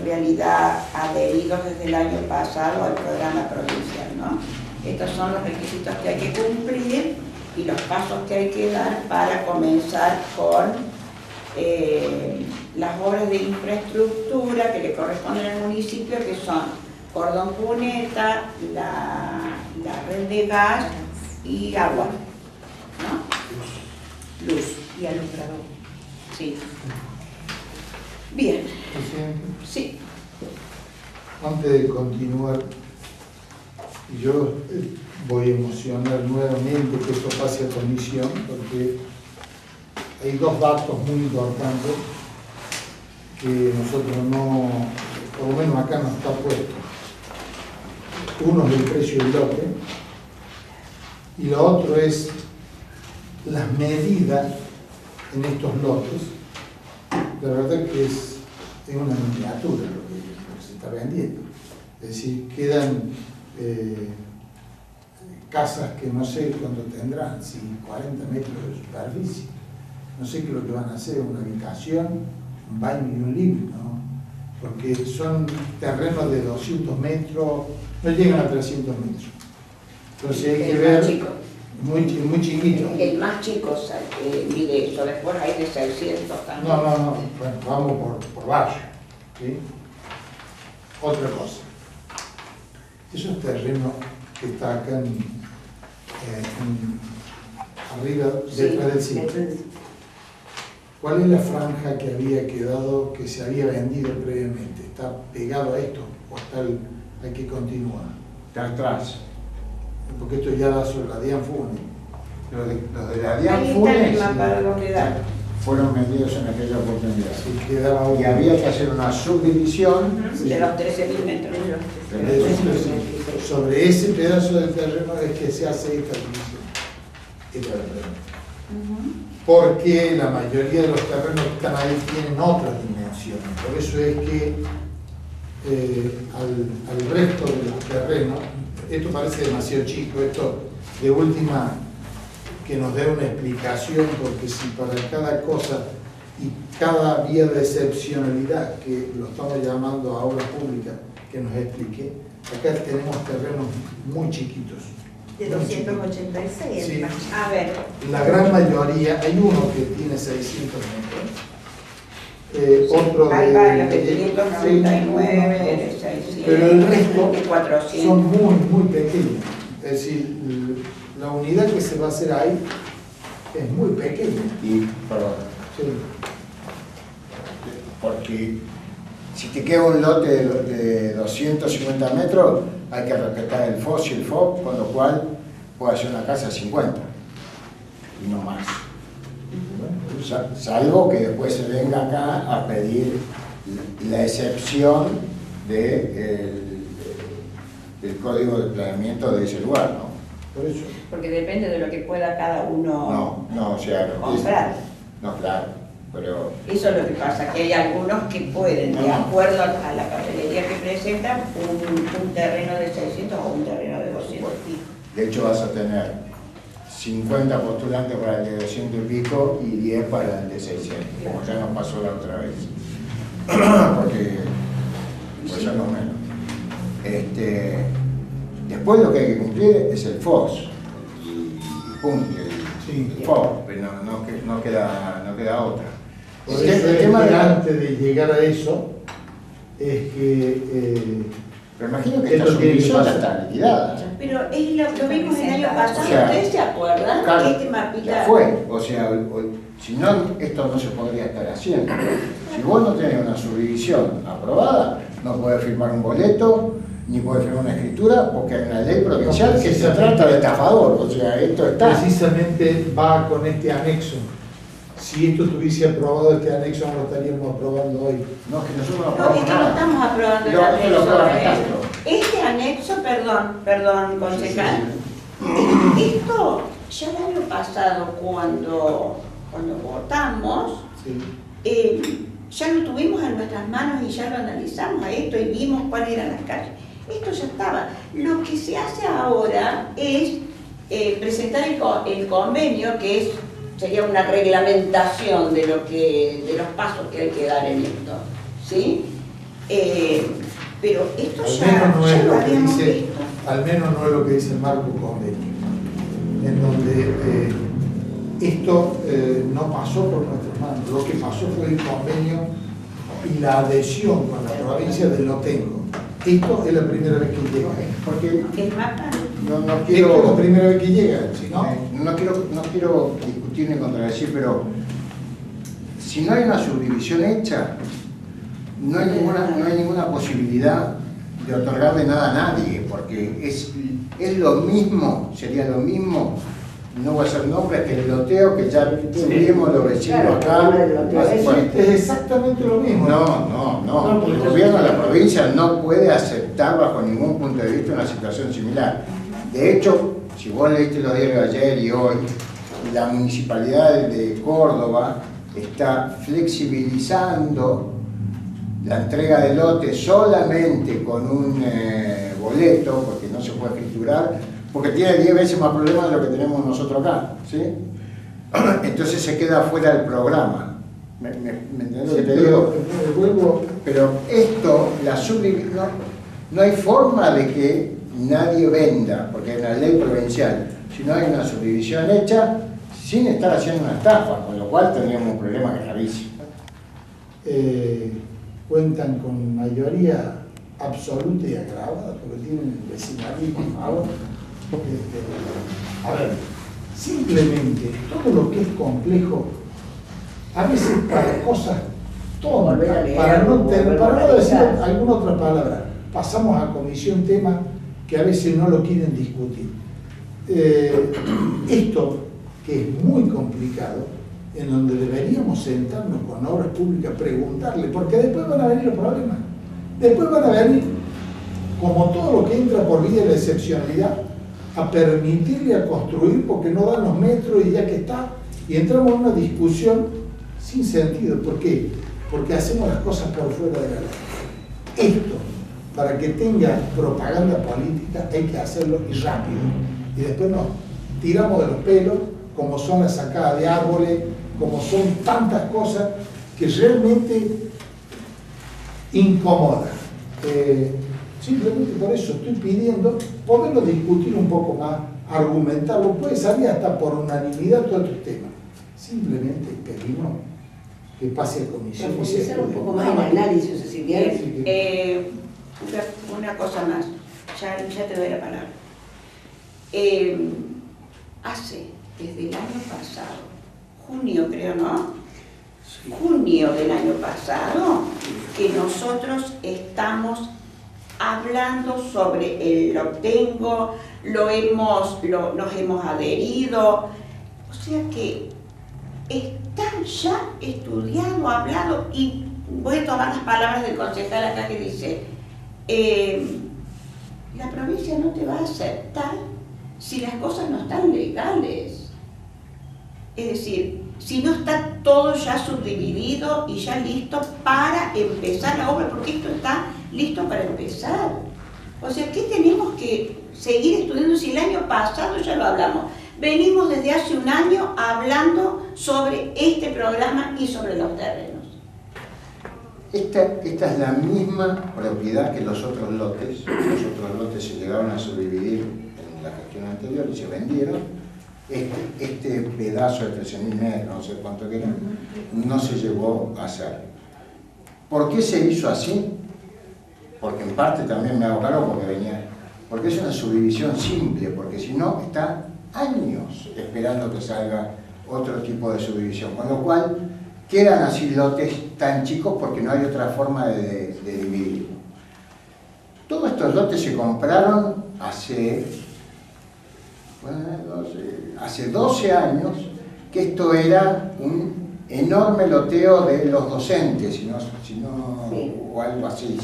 realidad adheridos desde el año pasado al programa provincial, ¿no? Estos son los requisitos que hay que cumplir y los pasos que hay que dar para comenzar con las obras de infraestructura que le corresponden al municipio, que son cordón cuneta, la red de gas y agua, ¿no? Luz y alumbrador. Sí. Bien. Presidente, Sí. antes de continuar, yo voy a emocionar nuevamente que esto pase a comisión, porque hay dos datos muy importantes que nosotros no, por lo menos acá no está puesto. Uno es el precio del lote y lo otro es las medidas en estos lotes. La verdad que es una miniatura lo que se está vendiendo. Es decir, quedan casas que no sé cuánto tendrán, si 40 metros de superficie. No sé qué es lo que van a hacer, una habitación, un baño y un living, ¿no? Porque son terrenos de 200 metros, no llegan a 300 metros. Entonces hay que ver, muy chiquito. El más chico mide eso, después hay de 600 también. No, bueno, vamos por barrio, ¿sí? Otra cosa, esos terrenos que están acá arriba, detrás del sitio, ¿cuál es la franja que había quedado, que se había vendido previamente? ¿Está pegado a esto o hay que continuar? Está atrás. Porque esto ya da sobre la Dian Funes. Los de la Dian Ahí está Funes el mapa de los que dan. fueron vendidos en aquella oportunidad. Sí, quedaba Y había que hacer una subdivisión. De los 13.000 metros. Sobre ese pedazo de terreno es que se hace esta división. Porque la mayoría de los terrenos que están ahí tienen otras dimensiones. Por eso es que al resto de los terrenos, esto parece demasiado chico, esto de última que nos dé una explicación, porque si para cada cosa y cada vía de excepcionalidad, que lo estamos llamando a obra pública, que nos explique, acá tenemos terrenos muy chiquitos. De 286. Sí. A ver. La gran mayoría, hay uno que tiene 600 metros, otro Hay de varios de 599, de 600, pero el resto de 400. son muy pequeños. Es decir, la unidad que se va a hacer ahí es muy pequeña. Perdón, Sí. porque si te queda un lote de 250 metros, hay que respetar el FOS y el FOB, con lo cual puede hacer una casa de 50 y no más. Salvo que después se venga acá a pedir la excepción del código de planeamiento de ese lugar, ¿no? Por eso. Porque depende de lo que pueda cada uno No, o sea, comprar. no, claro, pero Eso es lo que pasa, que hay algunos que pueden, de acuerdo a la papelería que presentan, un terreno de 600 o un terreno de 200 y pico. de hecho vas a tener 50 postulantes para el de 200 y pico y 10 para el de 600, como ya nos pasó la otra vez. Porque pues ya no menos. Después lo que hay que cumplir es el FOS y punto, el FOS, pero no queda otra. Por eso el tema antes de llegar a eso es que pero imagino que esta esto tiene que subdivisión ya pasar. está liquidada. Pero lo vimos el año pasado, O sea, ¿ustedes se acuerdan? Claro, Que este mapita... ya fue, o sea, si no, esto no se podría estar haciendo. Si vos no tenés una subdivisión aprobada, no podés firmar un boleto, ni podés firmar una escritura, porque hay una ley provincial que se trata de estafador, o sea, esto está. Precisamente va con este anexo. Si esto estuviese aprobado, este anexo no lo estaríamos aprobando hoy. No, que nosotros no No, aprobamos es que no nada. estamos aprobando el No, esto lo aprueba anexo. Castro. Este anexo, perdón, concejal, esto ya el año pasado cuando votamos, ya lo tuvimos en nuestras manos y ya lo analizamos a esto y vimos cuáles eran las calles. Esto ya estaba. Lo que se hace ahora es presentar el convenio, que sería una reglamentación de los pasos que hay que dar en esto, ¿sí? Pero esto Al ya, menos no ya es lo lo que habíamos dice, visto. al menos no es lo que dice el marco convenio, en donde esto no pasó por nuestras manos. Lo que pasó fue el convenio y la adhesión con la provincia de Lo Tengo. Esto es la primera vez que llega. Porque El mapa. no Esto es la quiero, primera vez que llega, si no. no quiero discutir ni contradecir, pero si no hay una subdivisión hecha, no hay ninguna posibilidad de otorgarle nada a nadie, porque es lo mismo, sería lo mismo, no voy a hacer nombres, que el loteo que ya tuvimos los vecinos Claro, acá. el loteo hace es- cuánto. Es exactamente lo mismo. No, el gobierno de la provincia no puede aceptar bajo ningún punto de vista una situación similar. De hecho, si vos leíste los diarios ayer y hoy, la municipalidad de Córdoba está flexibilizando la entrega de lotes solamente con un boleto, porque no se puede escriturar, porque tiene 10 veces más problemas de lo que tenemos nosotros acá, ¿sí? Entonces se queda fuera del programa. ¿Me entendés lo que te digo? Pero esto, no hay forma de que nadie venda, porque hay una ley provincial, si no hay una subdivisión hecha, sin estar haciendo una estafa, con lo cual tendríamos un problema gravísimo. Cuentan con mayoría absoluta y agravada, porque tienen el vecinalismo a favor. A ver, simplemente todo lo que es complejo, a veces para cosas Volver a tontas, leer, para no volver a decir analizar. alguna otra palabra, pasamos a comisión tema que a veces no lo quieren discutir. Esto, que es muy complicado, en donde deberíamos sentarnos con obras públicas, preguntarle, porque después van a venir los problemas. Después van a venir, como todo lo que entra por vía de la excepcionalidad, a permitirle a construir porque no dan los metros y ya que está, y entramos en una discusión sin sentido. ¿Por qué? Porque hacemos las cosas por fuera de la ley. Esto, para que tenga propaganda política, hay que hacerlo y rápido. Y después nos tiramos de los pelos, como son las sacadas de árboles, como son tantas cosas que realmente incomodan. Simplemente por eso estoy pidiendo poderlo discutir un poco más, argumentarlo, puede salir hasta por unanimidad todo estos temas. Simplemente pedimos que pase a comisión y se Profundizar un poco estudie. más en el análisis, Cecilia. Una cosa más, ya te doy la palabra. Desde el año pasado, junio creo, ¿no? Junio del año pasado, que nosotros estamos hablando sobre el Lo Tengo, nos hemos adherido, o sea que está ya estudiado, hablado, y voy a tomar las palabras del concejal acá que dice, la provincia no te va a aceptar si las cosas no están legales. Es decir, si no está todo ya subdividido y ya listo para empezar la obra, porque esto está listo para empezar. O sea, ¿qué tenemos que seguir estudiando si el año pasado ya lo hablamos? Venimos desde hace un año hablando sobre este programa y sobre los terrenos. Esta es la misma propiedad que los otros lotes. Los otros lotes se llegaron a subdividir en la gestión anterior y se vendieron. Este pedazo de 13.000 metros, no sé cuánto que era, no se llegó a hacer. ¿Por qué se hizo así? Porque en parte también me hago cargo porque es una subdivisión simple, porque si no está años esperando que salga otro tipo de subdivisión, con lo cual quedan así lotes tan chicos porque no hay otra forma de dividirlo. Todos estos lotes se compraron hace 12 años, que esto era un enorme loteo de los docentes, sí. O algo así,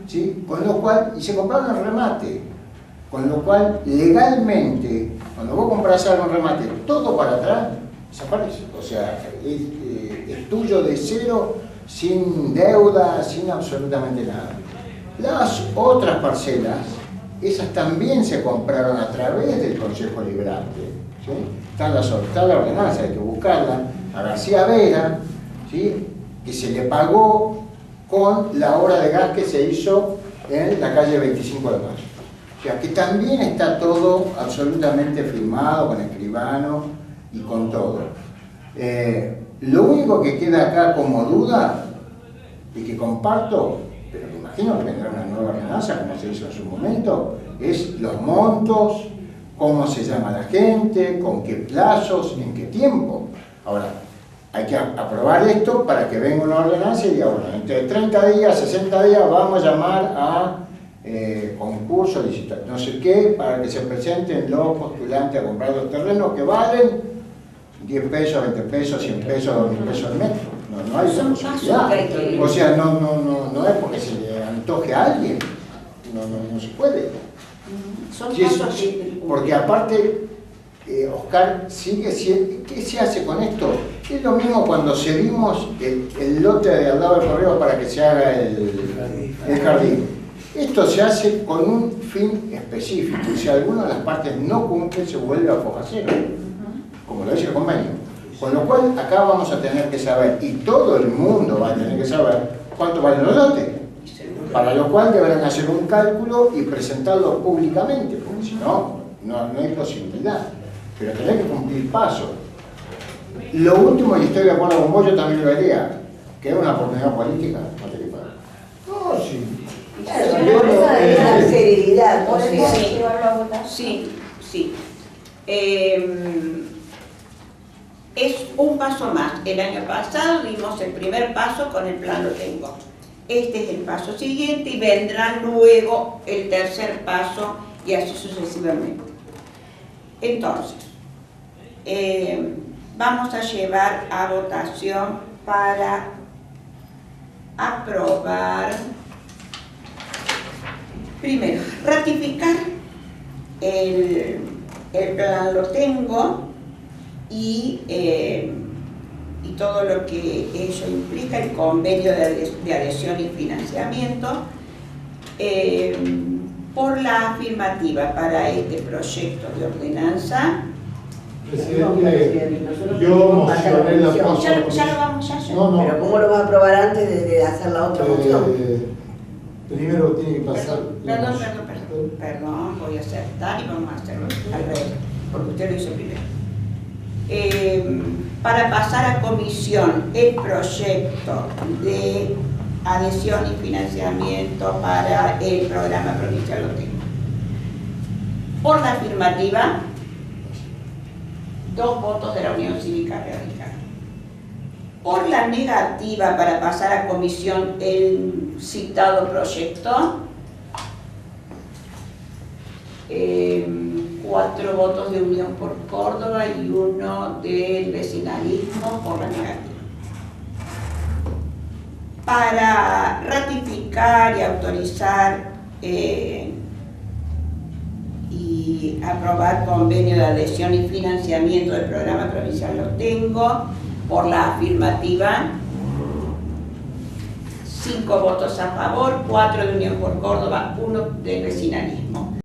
¿sí? Con lo cual, y se compraron en remate, con lo cual legalmente, cuando vos compras algo en remate, todo para atrás desaparece, o sea, es tuyo de cero, sin deuda, sin absolutamente nada. Las otras parcelas, esas también se compraron a través del Consejo Liberante, ¿sí? Está la ordenanza, hay que buscarla, a García Vera, ¿sí? Que se le pagó con la obra de gas que se hizo en la calle 25 de Mayo. O sea que también está todo absolutamente firmado con escribano y con todo. Lo único que queda acá como duda y que comparto, pero me imagino que vendrá una nueva ordenanza como se hizo en su momento, es los montos, cómo se llama la gente, con qué plazos, en qué tiempo. Ahora, hay que aprobar esto para que venga una ordenanza y diga, bueno, entre 30 días, 60 días vamos a llamar a concurso, licitación, no sé qué, para que se presenten los postulantes a comprar los terrenos que valen 10 pesos, 20 pesos, 100 pesos, 2000 pesos al metro. No hay esa posibilidad. O sea, no es porque se le antoje a alguien. No se puede. Son Sí, pasos porque aparte, Oscar, ¿qué se hace con esto? Es lo mismo cuando cedimos el lote de al lado del correo para que se haga el jardín. Esto se hace con un fin específico. Y si alguna de las partes no cumple, se vuelve a foja cero, como lo dice el convenio. Con lo cual, acá vamos a tener que saber, y todo el mundo va a tener que saber, cuánto valen los lotes. Para lo cual deberán hacer un cálculo y presentarlo públicamente, porque si no, no hay posibilidad. Pero tenés que cumplir pasos. Lo último, y estoy de acuerdo con vos, yo también lo diría, que es una oportunidad política, no te equivoques. No, sí. Claro, una cosa de la severidad, o sea, Sí. llevarlo a votar. Sí. Es un paso más. El año pasado dimos el primer paso con el plan Lo Tengo. Este es el paso siguiente y vendrá luego el tercer paso y así sucesivamente. Entonces, vamos a llevar a votación para aprobar, primero, ratificar el plan Lo Tengo y todo lo que ello implica, el convenio de adhesión y financiamiento, por la afirmativa para este proyecto de ordenanza. Presidente, yo mocioné la próxima. Ya lo vamos a hacer. No. Pero ¿cómo lo vas a aprobar antes de hacer la otra moción? Primero tiene que pasar. Perdón, voy a aceptar y vamos a hacerlo al revés, porque usted lo hizo primero. Para pasar a comisión el proyecto de adhesión y financiamiento para el programa provincial Lo Tengo. Por la afirmativa, 2 votos de la Unión Cívica Radical. Por la negativa para pasar a comisión el citado proyecto, 4 votos de Unión por Córdoba y 1 del vecinalismo por la negativa. Para ratificar y autorizar y aprobar convenio de adhesión y financiamiento del programa provincial Lo Tengo, por la afirmativa, 5 votos a favor, 4 de Unión por Córdoba, 1 del vecinalismo.